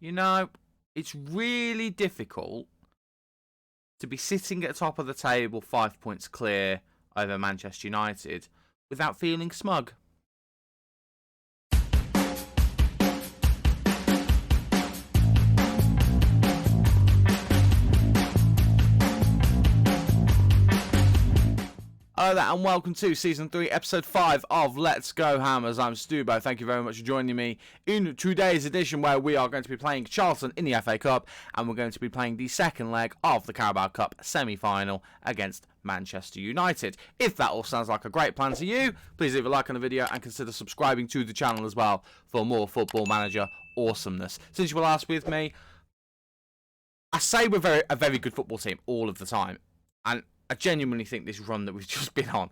You know, it's really difficult to be sitting at the top of the table 5 points clear over Manchester United without feeling smug. Hello there and welcome to Season 3, Episode 5 of Let's Go Hammers. I'm StuBo. Thank you very much for joining me in today's edition where we are going to be playing Charlton in the FA Cup and we're going to be playing the second leg of the Carabao Cup semi-final against Manchester United. If that all sounds like a great plan to you, please leave a like on the video and consider subscribing to the channel as well for more Football Manager awesomeness. Since you were last with me, I say we're a very good football team all of the time, and I genuinely think this run that we've just been on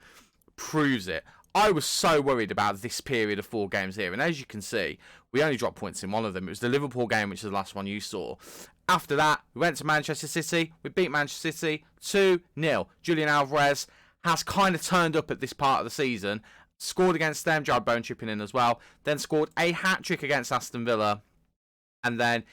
proves it. I was so worried about this period of 4 games here, and as you can see, we only dropped points in one of them. It was the Liverpool game, which is the last one you saw. After that, we went to Manchester City. We beat Manchester City 2-0. Julian Alvarez has kind of turned up at this part of the season. Scored against them, Jarrod Bowen chipping in as well. Then scored a hat-trick against Aston Villa. And then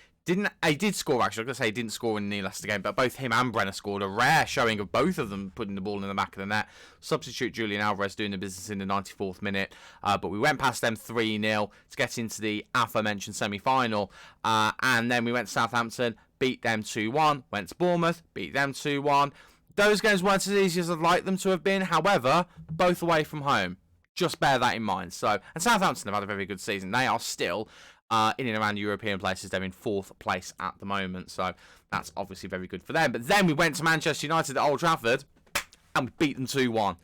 he did score, actually. I was going to say he didn't score in the Leicester game, but both him and Brenner scored. A rare showing of both of them putting the ball in the back of the net. Substitute Julian Alvarez doing the business in the 94th minute. But we went past them 3-0 to get into the aforementioned semi-final. And then we went to Southampton, beat them 2-1. Went to Bournemouth, beat them 2-1. Those games weren't as easy as I'd like them to have been. However, both away from home. Just bear that in mind. And Southampton have had a very good season. They are still in and around European places. They're in 4th place at the moment, so that's obviously very good for them. But then we went to Manchester United at Old Trafford and we beat them 2-1.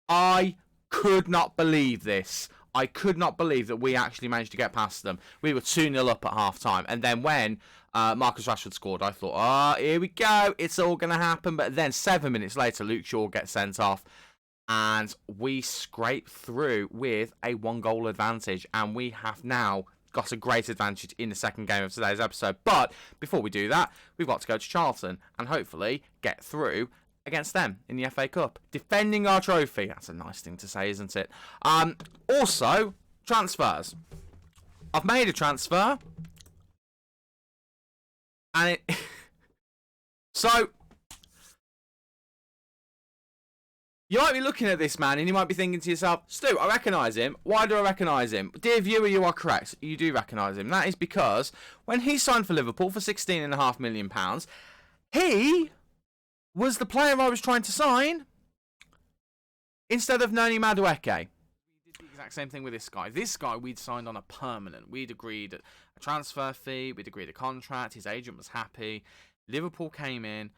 I could not believe this. I could not believe that we actually managed to get past them. We were 2-0 up at half-time, and then when Marcus Rashford scored, I thought, oh, here we go, it's all going to happen. But then 7 minutes later, Luke Shaw gets sent off, and we scrape through with a 1-goal advantage, and we have now got a great advantage in the second game of today's episode. But before we do that, we've got to go to Charlton and hopefully get through against them in the FA Cup, defending our trophy. That's a nice thing to say, isn't it? Also, transfers. I've made a transfer, and it so you might be looking at this man and you might be thinking to yourself, Stu, I recognise him. Why do I recognise him? Dear viewer, you are correct. You do recognise him. That is because when he signed for Liverpool for £16.5 million, he was the player I was trying to sign instead of Noni Madueke. We did the exact same thing with this guy. This guy we'd signed on a permanent. We'd agreed a transfer fee. We'd agreed a contract. His agent was happy. Liverpool came in.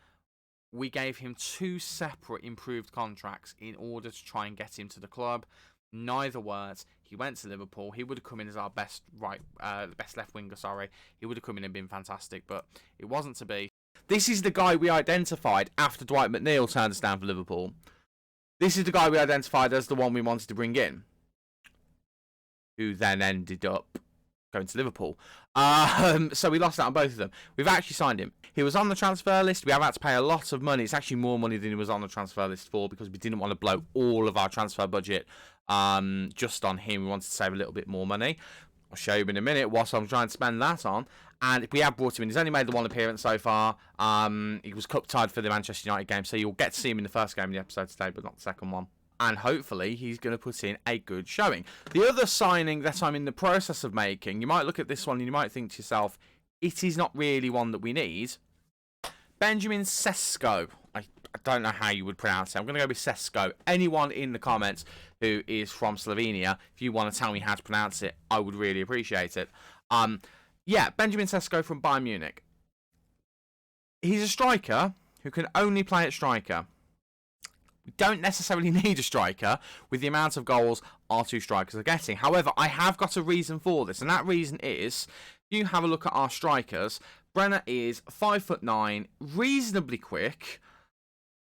We gave him 2 separate improved contracts in order to try and get him to the club. Neither worked. He went to Liverpool. He would have come in as our best left winger. He would have come in and been fantastic, but it wasn't to be. This is the guy we identified after Dwight McNeil turned us down for Liverpool. This is the guy we identified as the one we wanted to bring in, who then ended up going to Liverpool. So we lost out on both of them. We've actually signed him. He was on the transfer list. We have had to pay a lot of money. It's actually more money than he was on the transfer list for, because we didn't want to blow all of our transfer budget just on him. We wanted to save a little bit more money. I'll show you in a minute what I'm trying to spend that on. And we have brought him in. He's only made the 1 appearance so far. He was cup tied for the Manchester United game, so you'll get to see him in the first game of the episode today, but not the second one. And hopefully he's going to put in a good showing. The other signing that I'm in the process of making, you might look at this one and you might think to yourself, it is not really one that we need. Benjamin Sesko. I don't know how you would pronounce it. I'm going to go with Sesko. Anyone in the comments who is from Slovenia, if you want to tell me how to pronounce it, I would really appreciate it. Yeah, Benjamin Sesko from Bayern Munich. He's a striker who can only play at striker. We don't necessarily need a striker with the amount of goals our 2 strikers are getting. However, I have got a reason for this, and that reason is, you have a look at our strikers. Brenner is 5'9", reasonably quick.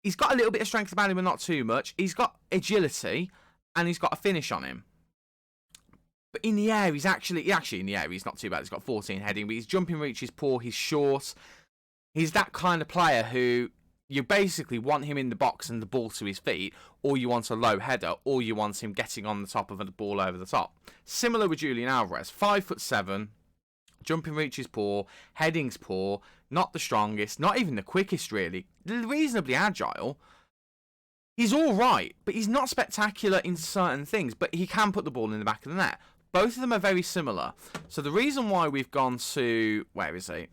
He's got a little bit of strength about him, but not too much. He's got agility, and he's got a finish on him. But in the air, he's actually in the air, he's not too bad. He's got 14 heading, but his jumping reach is poor. He's short. He's that kind of player who you basically want him in the box and the ball to his feet, or you want a low header, or you want him getting on the top of the ball over the top. Similar with Julian Alvarez, 5'7", Jumping reach is poor, heading's poor, not the strongest, not even the quickest really, reasonably agile. He's all right, but he's not spectacular in certain things, but he can put the ball in the back of the net. Both of them are very similar. So the reason why we've gone to... Where is he?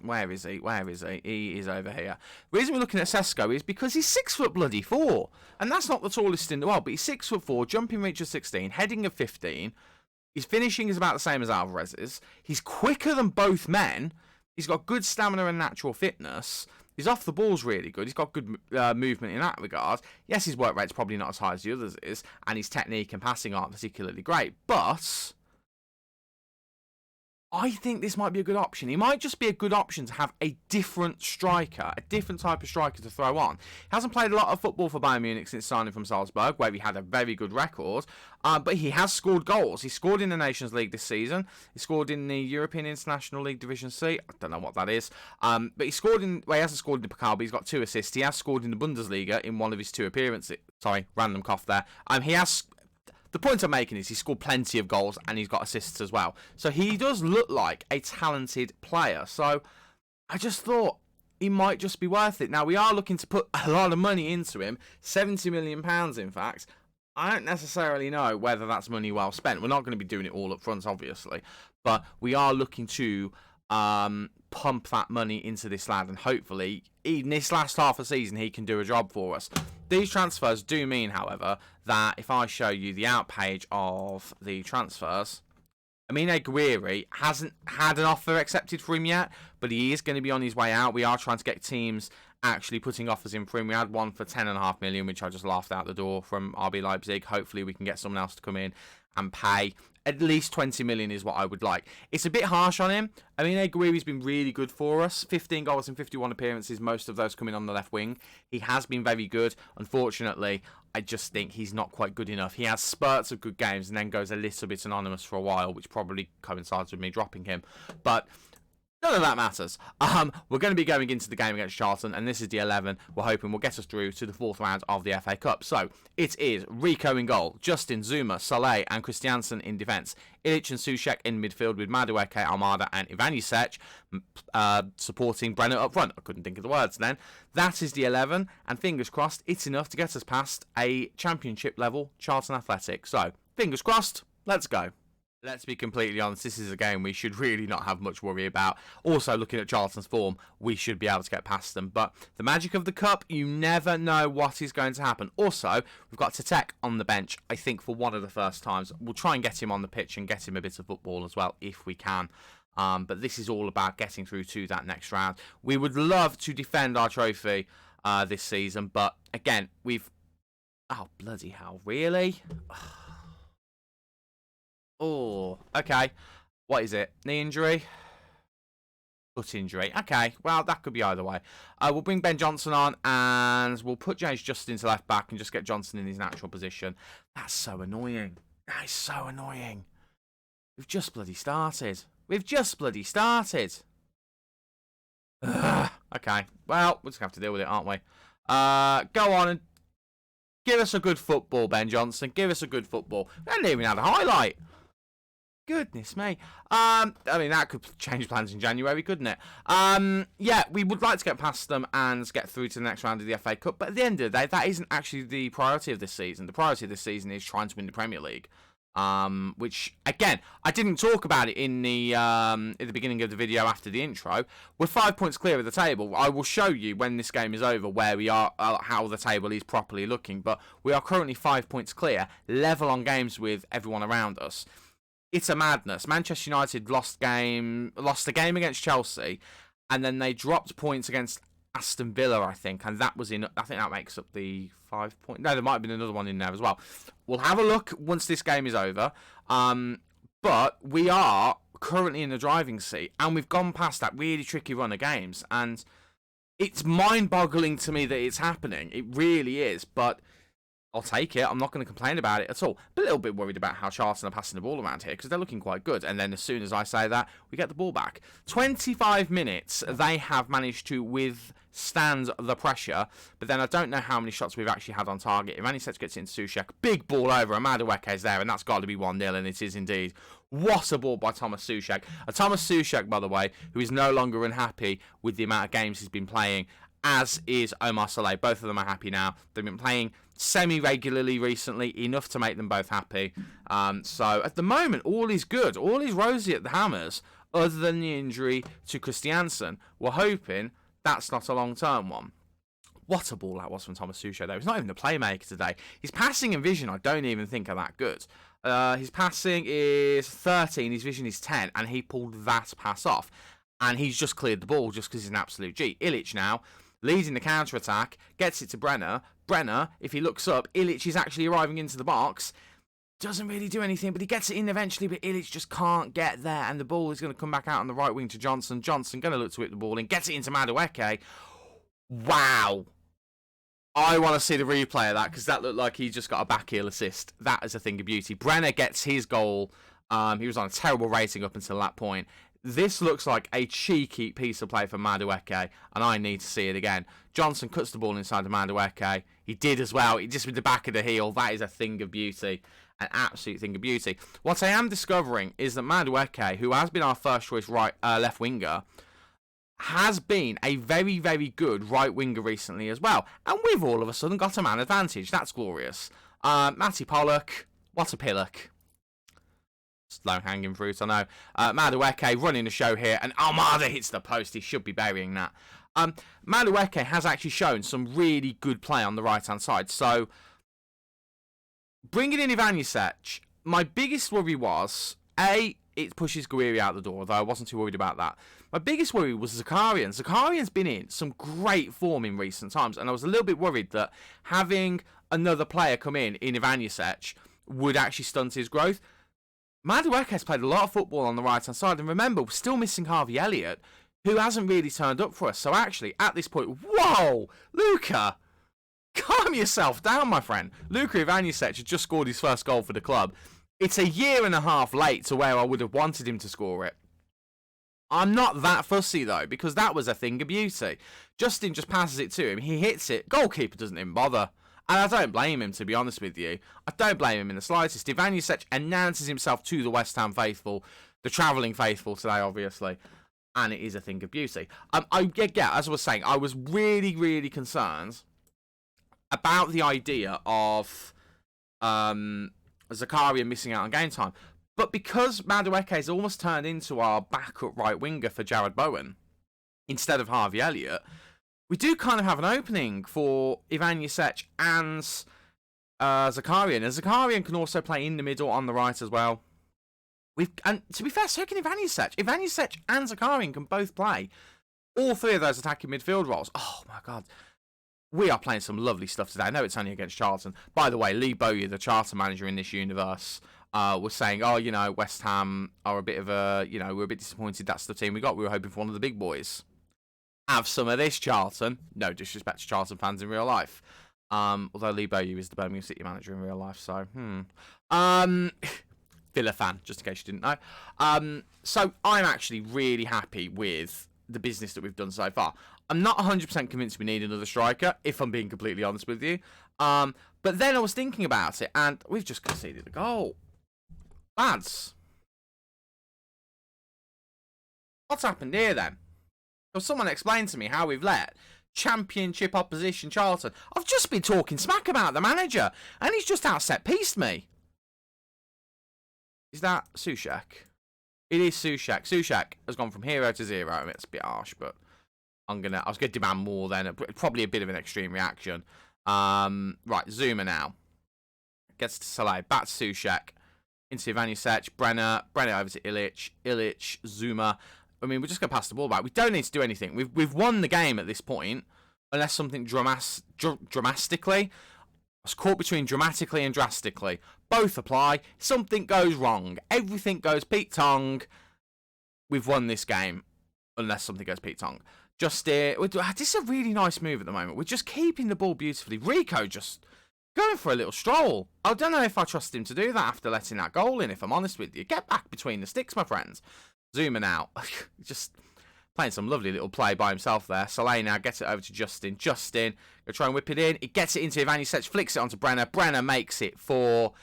He is over here. The reason we're looking at Sesko is because he's 6'4", and that's not the tallest in the world, but he's 6'4", jumping reach of 16, heading of 15. His finishing is about the same as Alvarez's. He's quicker than both men. He's got good stamina and natural fitness. His off the ball's really good. He's got good movement in that regard. Yes, his work rate's probably not as high as the others is, and his technique and passing aren't particularly great, but I think this might be a good option. He might just be a good option to have a different striker, a different type of striker to throw on. He hasn't played a lot of football for Bayern Munich since signing from Salzburg, where he had a very good record, but he has scored goals. He scored in the Nations League this season. He scored in the European International League Division C. I don't know what that is. But he scored in... Well, he hasn't scored in the Pokal, but he's got 2 assists. He has scored in the Bundesliga in one of his 2 appearances. Sorry, random cough there. He has... The point I'm making is he scored plenty of goals and he's got assists as well. So he does look like a talented player. So I just thought he might just be worth it. Now, we are looking to put a lot of money into him. £70 million, in fact. I don't necessarily know whether that's money well spent. We're not going to be doing it all up front, obviously. But we are looking to pump that money into this lad. And hopefully, in this last half of the season, he can do a job for us. These transfers do mean, however, that if I show you the out page of the transfers, Aguirre hasn't had an offer accepted for him yet, but he is going to be on his way out. We are trying to get teams actually putting offers in for him. We had one for $10.5 million, which I just laughed out the door from RB Leipzig. Hopefully we can get someone else to come in and pay. At least 20 million is what I would like. It's a bit harsh on him. Aguirre's been really good for us. 15 goals in 51 appearances, most of those coming on the left wing. He has been very good. Unfortunately, I just think he's not quite good enough. He has spurts of good games and then goes a little bit anonymous for a while, which probably coincides with me dropping him. But none of that matters. We're going to be going into the game against Charlton, and this is the 11 we're hoping will get us through to the 4th round of the FA Cup. So, it is Rico in goal, Justin, Zuma, Saleh and Christiansen in defence, Ilic and Soucek in midfield with Madueke, Almada and Ivanisevic supporting Brenner up front. I couldn't think of the words then. That is the 11, and fingers crossed, it's enough to get us past a championship level Charlton Athletic. So, fingers crossed, let's go. Let's be completely honest, this is a game we should really not have much worry about. Also, looking at Charlton's form, we should be able to get past them. But the magic of the Cup, you never know what is going to happen. Also, we've got Tatek on the bench, I think, for one of the first times. We'll try and get him on the pitch and get him a bit of football as well, if we can. But this is all about getting through to that next round. We would love to defend our trophy this season, but again, we've... Oh, bloody hell, really? Oh, okay. What is it? Knee injury? Foot injury. Okay, well, that could be either way. We'll bring Ben Johnson on, and we'll put James Justin to left back and just get Johnson in his natural position. That's so annoying. That is so annoying. We've just bloody started. Ugh. Okay, well, we'll just have to deal with it, aren't we? Go on and give us a good football, Ben Johnson. Give us a good football. We haven't even had a highlight. Goodness me. That could change plans in January, couldn't it? Yeah, we would like to get past them and get through to the next round of the FA Cup. But at the end of the day, that isn't actually the priority of this season. The priority of this season is trying to win the Premier League. Which, again, I didn't talk about it in the beginning of the video after the intro. We're 5 points clear of the table. I will show you when this game is over where we are, how the table is properly looking. But we are currently 5 points clear, level on games with everyone around us. It's a madness. Manchester United lost the game against Chelsea, and then they dropped points against Aston Villa, I think, and that was in. I think that makes up the 5 point. No, there might have been another one in there as well. We'll have a look once this game is over. But we are currently in the driving seat, and we've gone past that really tricky run of games, and it's mind-boggling to me that it's happening. It really is, but I'll take it. I'm not going to complain about it at all. But a little bit worried about how Charlton are passing the ball around here because they're looking quite good. And then as soon as I say that, we get the ball back. 25 minutes, they have managed to withstand the pressure. But then I don't know how many shots we've actually had on target. Ivanisevic gets into Soucek. Big ball over. Madueke is there, and that's got to be 1-0, and it is indeed What a ball by Thomas Souček. Thomas Souček, by the way, who is no longer unhappy with the amount of games he's been playing, as is Omar Saleh. Both of them are happy now. They've been playing semi-regularly recently, enough to make them both happy. So at the moment, all is good. All is rosy at the Hammers, other than the injury to Christiansen. We're hoping that's not a long-term one. What a ball that was from Thomas Souček, though. He's not even a playmaker today. His passing and vision, I don't even think are that good. His passing is 13, his vision is 10, and he pulled that pass off. And he's just cleared the ball just because he's an absolute G. Ilic now, leading the counter-attack, gets it to Brenner. Brenner, if he looks up, Ilic is actually arriving into the box. Doesn't really do anything, but he gets it in eventually, but Ilic just can't get there. And the ball is going to come back out on the right wing to Johnson. Johnson going to look to whip the ball in, gets it into Madueke. Wow. I want to see the replay of that because that looked like he just got a back heel assist. That is a thing of beauty. Brenner gets his goal. He was on a terrible rating up until that point. This looks like a cheeky piece of play for Madueke, and I need to see it again. Johnson cuts the ball inside of Madueke. He did as well. He just with the back of the heel. That is a thing of beauty. An absolute thing of beauty. What I am discovering is that Madueke, who has been our first choice left winger, has been a very, very good right winger recently as well. And we've all of a sudden got a man advantage. That's glorious. Matty Pollock, what a pillock. Low-hanging fruit, I know. Madueke running the show here, and Almada hits the post. He should be burying that. Madueke has actually shown some really good play on the right-hand side. So, bringing in Ivanisevic, my biggest worry was, A, it pushes Guiri out the door, though I wasn't too worried about that. My biggest worry was Zakarian. Zakarian's been in some great form in recent times, and I was a little bit worried that having another player come in Ivanisevic would actually stunt his growth. Madueke has played a lot of football on the right-hand side, and remember, we're still missing Harvey Elliott, who hasn't really turned up for us. So actually, at this point, whoa, Luka, calm yourself down, my friend. Luka Ivanisevic had just scored his first goal for the club. It's a year and a half late to where I would have wanted him to score it. I'm not that fussy, though, because that was a thing of beauty. Justin just passes it to him. He hits it. Goalkeeper doesn't even bother. And I don't blame him, to be honest with you. I don't blame him in the slightest. Ivanisevic announces himself to the West Ham faithful, the travelling faithful today, obviously. And it is a thing of beauty. As I was saying, I was really, really concerned about the idea of Zakarian missing out on game time. But because Madueke has almost turned into our backup right winger for Jared Bowen, instead of Harvey Elliott, we do kind of have an opening for Ivanisevic and Zakarian. And Zakarian can also play in the middle on the right as well. And to be fair, so can Ivanisevic. Ivanisevic and Zakarian can both play all three of those attacking midfield roles. Oh, my God. We are playing some lovely stuff today. I know it's only against Charlton. By the way, Lee Bowyer, the charter manager in this universe, was saying, oh, you know, West Ham are a bit of a, you know, we're a bit disappointed that's the team we got. We were hoping for one of the big boys. Have some of this, Charlton. No disrespect to Charlton fans in real life. Although Lee Bowyer is the Birmingham City manager in real life, so, Villa fan, just in case you didn't know. So I'm actually really happy with the business that we've done so far. I'm not 100% convinced we need another striker, if I'm being completely honest with you. But then I was thinking about it, and we've just conceded a goal. Lads. What's happened here, then? Will someone explain to me how we've let Championship opposition Charlton? I've just been talking smack about the manager, and he's just out-set-pieced me. Is that Souček? It is Souček. Souček has gone from hero to zero. I mean, it's a bit harsh, but I was gonna demand more then. Probably a bit of an extreme reaction. Right, Zuma now. Gets to Saleh. Back to Souček. Into Ivanisevic. Brenner over to Ilic. Ilic. Zuma. I mean, we're just going to pass the ball back. We don't need to do anything. We've won the game at this point, unless something dramatically. I was caught between dramatically and drastically. Both apply. Something goes wrong. Everything goes Pete Tong. We've won this game, unless something goes Pete Tong. This is a really nice move at the moment. We're just keeping the ball beautifully. Rico just going for a little stroll. I don't know if I trust him to do that after letting that goal in, if I'm honest with you. Get back between the sticks, my friends. Zooming out. Just playing some lovely little play by himself there. Saleh now gets it over to Justin. Justin, gonna try and whip it in. He gets it into Ivanisevic, flicks it onto Brenner. Brenner makes it for...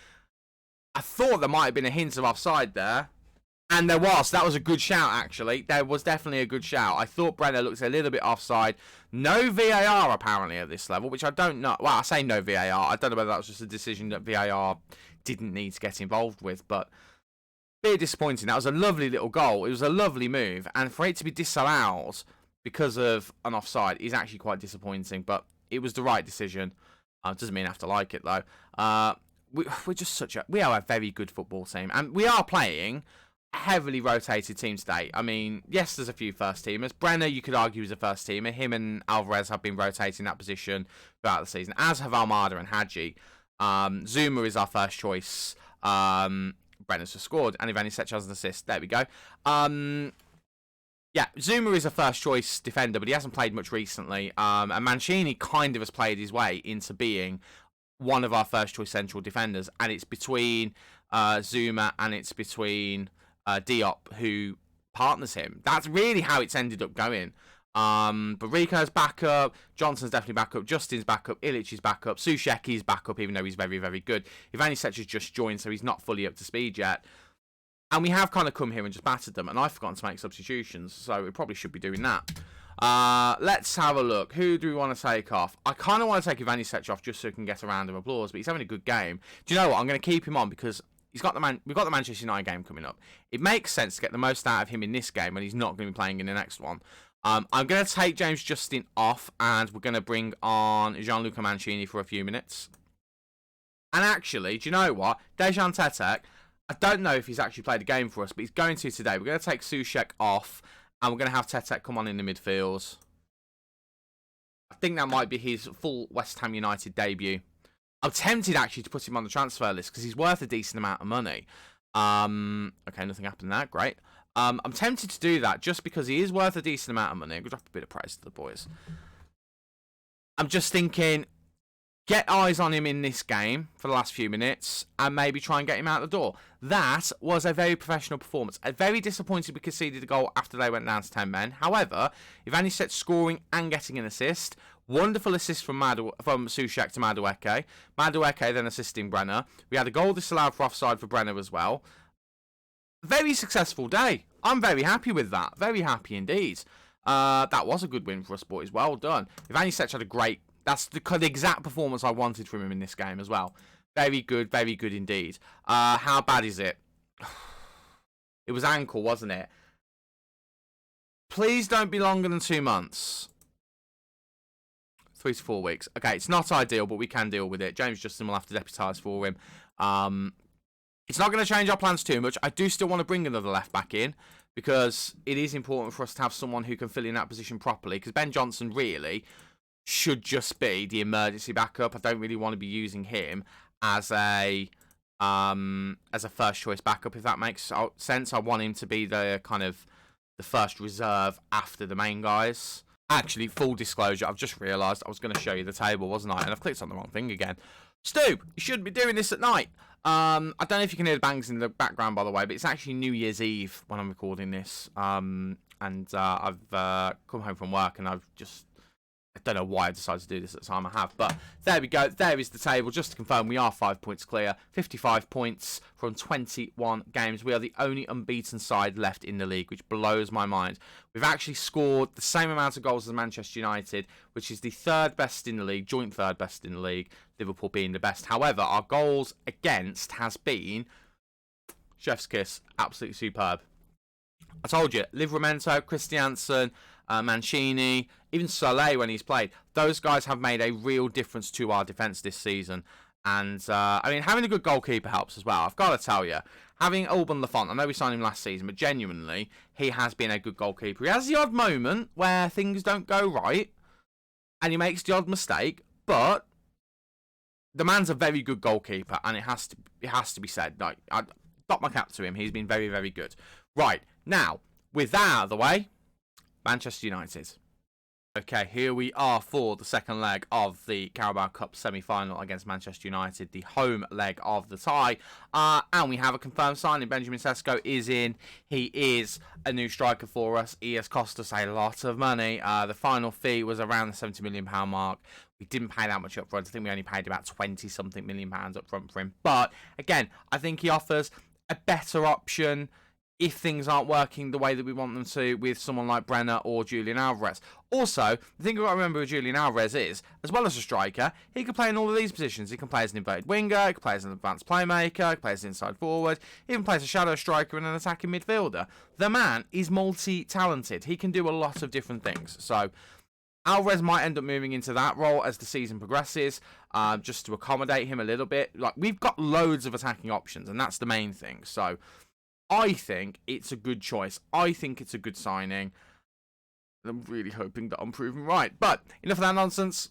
I thought there might have been a hint of offside there. And that was a good shout, actually. There was definitely a good shout. I thought Brenner looked a little bit offside. No VAR, apparently, at this level, which I don't know. Well, I say no VAR. I don't know whether that was just a decision that VAR didn't need to get involved with, but very disappointing. That was a lovely little goal. It was a lovely move, and for it to be disallowed because of an offside is actually quite disappointing, but it was the right decision. Doesn't mean I have to like it, though. We're just we are a very good football team, and we are playing a heavily rotated team today. I mean, yes, there's a few first teamers. Brenner, you could argue, is a first teamer. Him and Alvarez have been rotating that position throughout the season, as have Almada and Hadji. Zuma is our first choice. Brenner's just scored, and Ivanisevic has an assist. There we go. Yeah, Zuma is a first choice defender, but he hasn't played much recently. And Mancini kind of has played his way into being one of our first choice central defenders, and it's between Zuma and it's between Diop, who partners him. That's really how it's ended up going. But Rico's back up, Johnson's definitely back up, Justin's back up, Ilic is back up, Susheki's back up, even though he's very, very good. Ivanisevic has just joined, so he's not fully up to speed yet. And we have kind of come here and just battered them, and I've forgotten to make substitutions, so we probably should be doing that. Let's have a look. Who do we want to take off? I kind of want to take Ivanisevic off just so he can get a round of applause, but he's having a good game. Do you know what? I'm going to keep him on because we've got the Manchester United game coming up. It makes sense to get the most out of him in this game when he's not going to be playing in the next one. I'm going to take James Justin off, and we're going to bring on Gianluca Mancini for a few minutes. And actually, do you know what? Dejan Tetek, I don't know if he's actually played a game for us, but he's going to today. We're going to take Souček off, and we're going to have Tetek come on in the midfield. I think that might be his full West Ham United debut. I'm tempted, actually, to put him on the transfer list, because he's worth a decent amount of money. Okay, nothing happened there. Great. I'm tempted to do that, just because he is worth a decent amount of money. I'm going to drop a bit of praise to the boys. I'm just thinking, get eyes on him in this game for the last few minutes and maybe try and get him out the door. That was a very professional performance. Very disappointed we conceded a goal after they went down to 10 men. However, Ivanisevic scoring and getting an assist. Wonderful assist from Souček to Madueke. Madueke then assisting Brenner. We had a goal disallowed for offside for Brenner as well. Very successful day. I'm very happy with that. Very happy indeed. That was a good win for us, boys. Well done. Ivanisevic had a great... That's the exact performance I wanted from him in this game as well. Very good indeed. How bad is it? It was ankle, wasn't it? Please don't be longer than 2 months. 3 to 4 weeks. Okay, it's not ideal, but we can deal with it. James Justin will have to deputise for him. It's not going to change our plans too much. I do still want to bring another left back in, because it is important for us to have someone who can fill in that position properly, because Ben Johnson really should just be the emergency backup. I don't really want to be using him as a first choice backup, if that makes sense. I want him to be the kind of the first reserve after the main guys. Actually, full disclosure, I've just realised I was going to show you the table, wasn't I? And I've clicked on the wrong thing again. Stu, you shouldn't be doing this at night. I don't know if you can hear the bangs in the background, by the way, but it's actually New Year's Eve when I'm recording this. And I've come home from work, and I don't know why I decided to do this at the time I have. But there we go. There is the table. Just to confirm, we are 5 points clear. 55 points from 21 games. We are the only unbeaten side left in the league, which blows my mind. We've actually scored the same amount of goals as Manchester United, which is the third best in the league, joint third best in the league, Liverpool being the best. However, our goals against has been chef's kiss. Absolutely superb. I told you, Livramento, Christiansen, Mancini, even Soleil when he's played. Those guys have made a real difference to our defence this season. And, I mean, having a good goalkeeper helps as well. I've got to tell you, having Alban Lafont, I know we signed him last season, but genuinely, he has been a good goalkeeper. He has the odd moment where things don't go right, and he makes the odd mistake, but the man's a very good goalkeeper, and it has to be said. Like, I dock my cap to him. He's been very, very good. Right, now, with that out of the way, Manchester United. Okay, here we are for the second leg of the Carabao Cup semi-final against Manchester United, the home leg of the tie. And we have a confirmed signing. Benjamin Sesko is in. He is a new striker for us. He has cost us a lot of money. The final fee was around the £70 million mark. We didn't pay that much up front. I think we only paid about 20-something million up front for him. But, again, I think he offers a better option if things aren't working the way that we want them to with someone like Brenner or Julian Alvarez. Also, the thing you've got to remember with Julian Alvarez is, as well as a striker, he can play in all of these positions. He can play as an inverted winger, he can play as an advanced playmaker, he can play as an inside forward, he even plays a shadow striker and an attacking midfielder. The man is multi-talented. He can do a lot of different things. So Alvarez might end up moving into that role as the season progresses, just to accommodate him a little bit. Like, we've got loads of attacking options, and that's the main thing. So I think it's a good choice. I think it's a good signing. I'm really hoping that I'm proven right. But enough of that nonsense.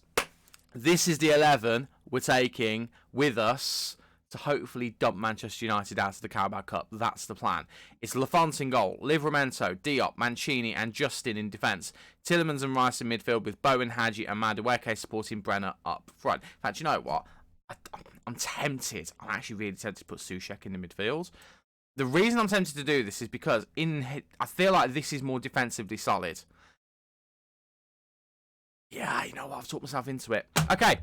This is the 11 we're taking with us to hopefully dump Manchester United out of the Carabao Cup. That's the plan. It's Lafont in goal, Livramento, Diop, Mancini and Justin in defence. Tielemans and Rice in midfield with Bowen, Hadji and Madueke supporting Brenner up front. In fact, you know what? I'm tempted. I'm actually really tempted to put Souček in the midfield. The reason I'm tempted to do this is because I feel like this is more defensively solid. Yeah, you know what? I've talked myself into it. Okay.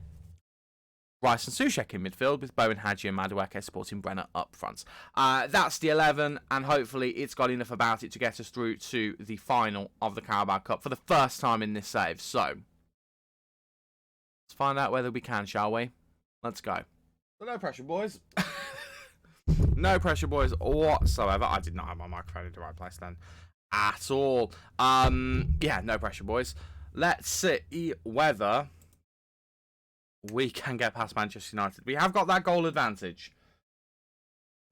Rice and Souček in midfield with Bowen, Hadji and Madueke supporting Brenner up front. That's the 11, and hopefully it's got enough about it to get us through to the final of the Carabao Cup for the first time in this save. So, let's find out whether we can, shall we? Let's go. No pressure, boys. No pressure, boys, whatsoever. I did not have my microphone in the right place then at all. Yeah, no pressure, boys. Let's see whether we can get past Manchester United. We have got that goal advantage.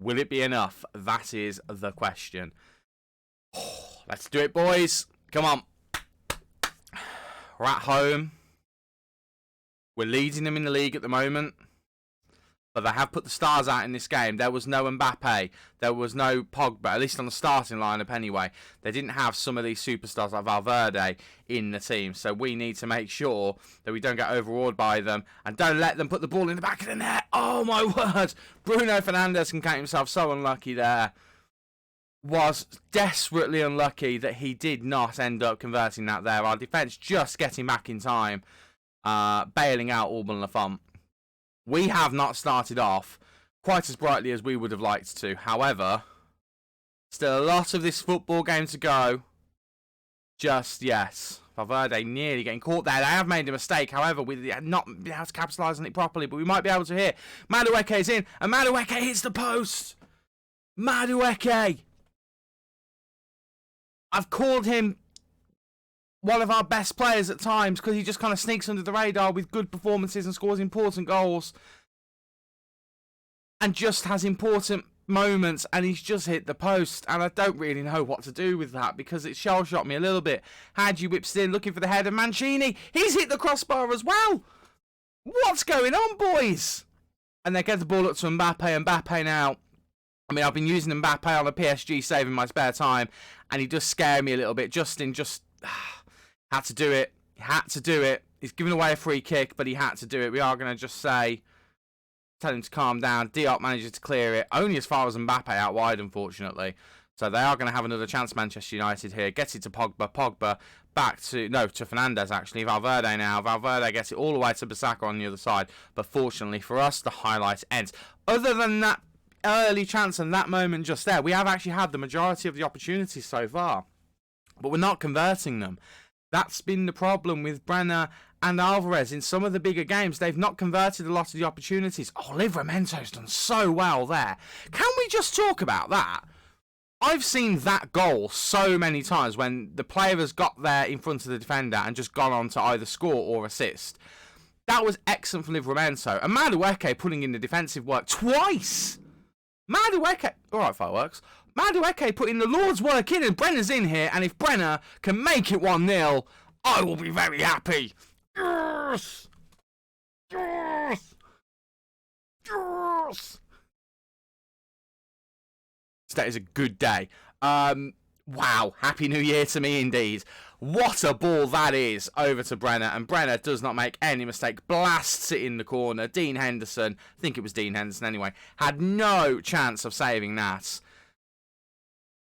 Will it be enough? That is the question. Let's do it, boys. Come on. We're at home. We're leading them in the league at the moment. But they have put the stars out in this game. There was no Mbappe. There was no Pogba, at least on the starting lineup anyway. They didn't have some of these superstars like Valverde in the team. So we need to make sure that we don't get overawed by them. And don't let them put the ball in the back of the net. Oh, my word. Bruno Fernandes can count himself so unlucky there. Was desperately unlucky that he did not end up converting that there. Our defence just getting back in time. Bailing out Alban Lafont. We have not started off quite as brightly as we would have liked to. However, still a lot of this football game to go. Just, yes. Valverde nearly getting caught there. They have made a mistake. However, we have not been able to capitalise on it properly. But we might be able to here. Madueke is in. And Madueke hits the post. Madueke. I've called him one of our best players at times because he just kind of sneaks under the radar with good performances and scores important goals and just has important moments, and he's just hit the post, and I don't really know what to do with that because it shell-shocked me a little bit. Hadji whips in looking for the head of Mancini. He's hit the crossbar as well. What's going on, boys? And they get the ball up to Mbappe. Mbappe now, I mean, I've been using Mbappe on a PSG save in my spare time, and he does scare me a little bit. Justin just had to do it. He had to do it. He's given away a free kick, but he had to do it. We are going to just say, tell him to calm down. Diop manages to clear it. Only as far as Mbappe out wide, unfortunately. So they are going to have another chance, Manchester United here. Gets it to Pogba. Pogba back to, no, to Fernandes, actually. Valverde now. Valverde gets it all the way to Bissaka on the other side. But fortunately for us, the highlight ends. Other than that early chance and that moment just there, we have actually had the majority of the opportunities so far. But we're not converting them. That's been the problem with Brenner and Alvarez in some of the bigger games. They've not converted a lot of the opportunities. Oh, Livramento's done so well there. Can we just talk about that? I've seen that goal so many times when the player has got there in front of the defender and just gone on to either score or assist. That was excellent for Livramento. And Madueke putting in the defensive work twice. Madueke, alright, fireworks. Madueke putting the Lord's work in, and Brenner's in here, and if Brenner can make it 1-0, I will be very happy. Yes! Yes! Yes! That is a good day. Wow, Happy New Year to me indeed. What a ball that is over to Brenner, and Brenner does not make any mistake. Blasts it in the corner. Dean Henderson, I think it was Dean Henderson anyway, had no chance of saving that.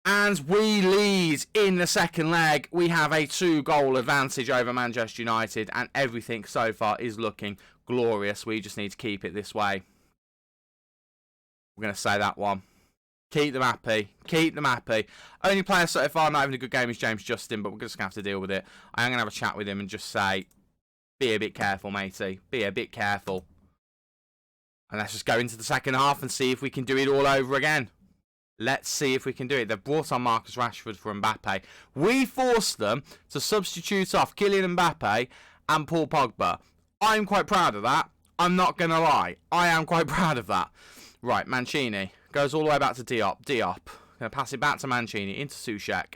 And we lead in the second leg. We have a 2-goal advantage over Manchester United, and everything so far is looking glorious. We just need to keep it this way. We're going to say that one. Keep them happy. Keep them happy. Only player so far not having a good game is James Justin, but we're just going to have to deal with it. I am going to have a chat with him and just say, be a bit careful, matey. Be a bit careful. And let's just go into the second half and see if we can do it all over again. Let's see if we can do it. They've brought on Marcus Rashford for Mbappe. We forced them to substitute off Kylian Mbappe and Paul Pogba. I'm quite proud of that. I'm not going to lie. I am quite proud of that. Right, Mancini. Goes all the way back to Diop. Going to pass it back to Mancini. Into Soucek.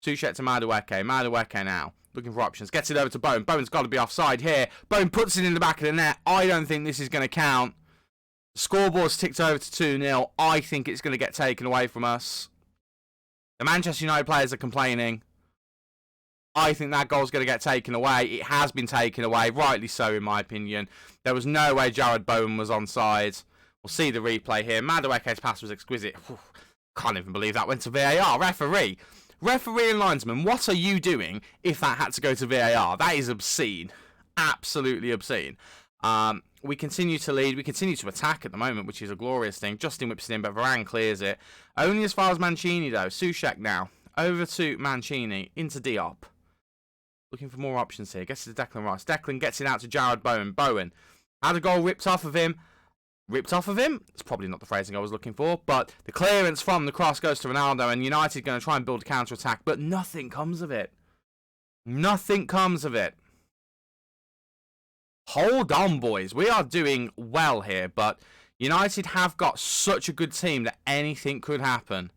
Soucek to Madueke. Madueke now. Looking for options. Gets it over to Bowen. Bowen's got to be offside here. Bowen puts it in the back of the net. I don't think this is going to count. The scoreboard's ticked over to 2-0. I think it's going to get taken away from us. The Manchester United players are complaining. I think that goal's going to get taken away. It has been taken away. Rightly so, in my opinion. There was no way Jared Bowen was onside. We'll see the replay here. Madueke's pass was exquisite. Can't even believe that went to VAR. Referee and linesman, what are you doing if that had to go to VAR? That is obscene. Absolutely obscene. We continue to lead. We continue to attack at the moment, which is a glorious thing. Justin whips it in, but Varane clears it. Only as far as Mancini, though. Soucek now. Over to Mancini. Into Diop. Looking for more options here. Gets it to Declan Rice. Declan gets it out to Jared Bowen. Bowen had a goal ripped off of him. Ripped off of him? It's probably not the phrasing I was looking for, but the clearance from the cross goes to Ronaldo, and United are going to try and build a counter-attack, but nothing comes of it. Nothing comes of it. Hold on, boys. We are doing well here, but United have got such a good team that anything could happen.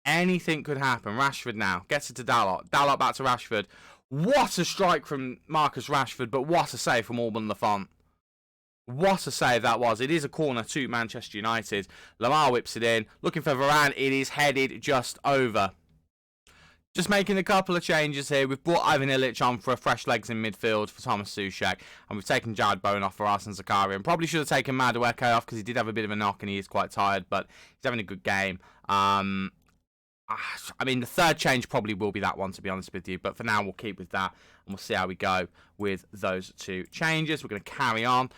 Anything could happen. Rashford now. Gets it to Dalot. Dalot back to Rashford. What a strike from Marcus Rashford, but what a save from Alban Lafont. What a save that was. It is a corner to Manchester United. Lamar whips it in. Looking for Varane. It is headed just over. Just making a couple of changes here. We've brought Ivan Illich on for fresh legs in midfield for Thomas Soucek. And we've taken Jared Bowen off for Arsene Zakarian. Probably should have taken Madueke off because he did have a bit of a knock and he is quite tired. But he's having a good game. I mean, the third change probably will be that one, to be honest with you. But for now, we'll keep with that. And we'll see how we go with those two changes. We're going to carry on.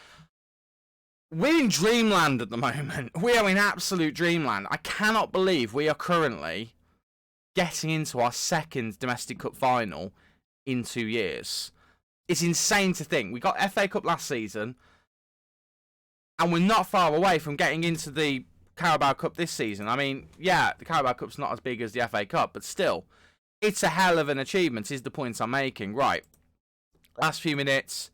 We're in dreamland at the moment. We are in absolute dreamland. I cannot believe we are currently getting into our second domestic cup final in 2 years. It's insane to think. We got FA Cup last season, and we're not far away from getting into the Carabao Cup this season. I mean, yeah, the Carabao Cup's not as big as the FA Cup, but still, it's a hell of an achievement, is the point I'm making. Right, last few minutes.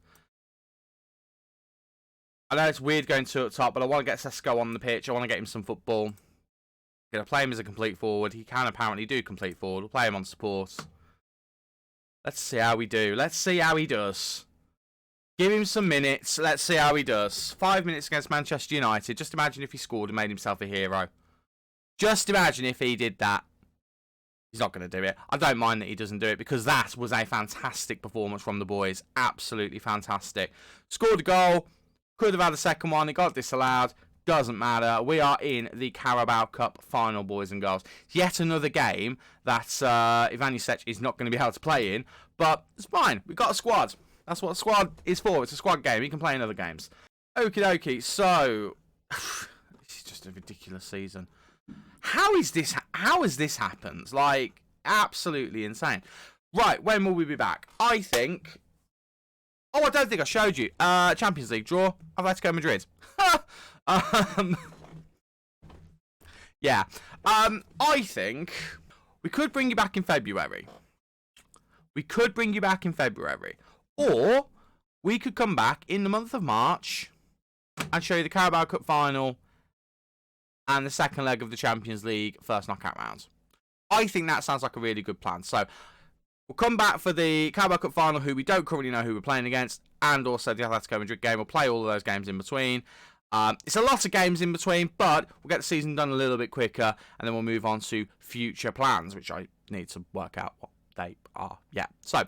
I know it's weird going two up top, but I want to get Sesko on the pitch. I want to get him some football. Going to play him as a complete forward. He can apparently do complete forward. We'll play him on support. Let's see how we do. Let's see how he does. Give him some minutes. Let's see how he does. 5 minutes against Manchester United. Just imagine if he scored and made himself a hero. Just imagine if he did that. He's not going to do it. I don't mind that he doesn't do it because that was a fantastic performance from the boys. Absolutely fantastic. Scored a goal. Could have had a second one. It got disallowed. Doesn't matter. We are in the Carabao Cup Final, boys and girls. Yet another game that Ivan Jusic is not going to be able to play in. But it's fine. We've got a squad. That's what a squad is for. It's a squad game. You can play in other games. Okie dokie. So, this is just a ridiculous season. How has this happened? Like, absolutely insane. Right, when will we be back? I think... Oh, I don't think I showed you. Champions League draw. Atletico Madrid. Yeah. I think we could bring you back in February. Or we could come back in the month of March and show you the Carabao Cup Final and the second leg of the Champions League first knockout round. I think that sounds like a really good plan. So we'll come back for the Carabao Cup Final, who we don't currently know who we're playing against, and also the Atletico Madrid game. We'll play all of those games in between. It's a lot of games in between, but we'll get the season done a little bit quicker, and then we'll move on to future plans, which I need to work out what they are. Yeah, so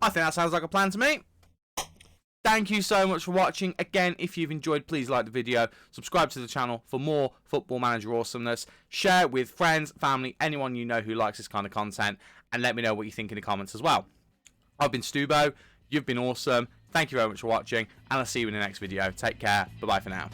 I think that sounds like a plan to me. Thank you so much for watching. Again, if you've enjoyed, please like the video, subscribe to the channel for more Football Manager awesomeness, share with friends, family, anyone you know who likes this kind of content, and let me know what you think in the comments as well. I've been StuBo, you've been awesome, thank you very much for watching, and I'll see you in the next video. Take care, bye-bye for now.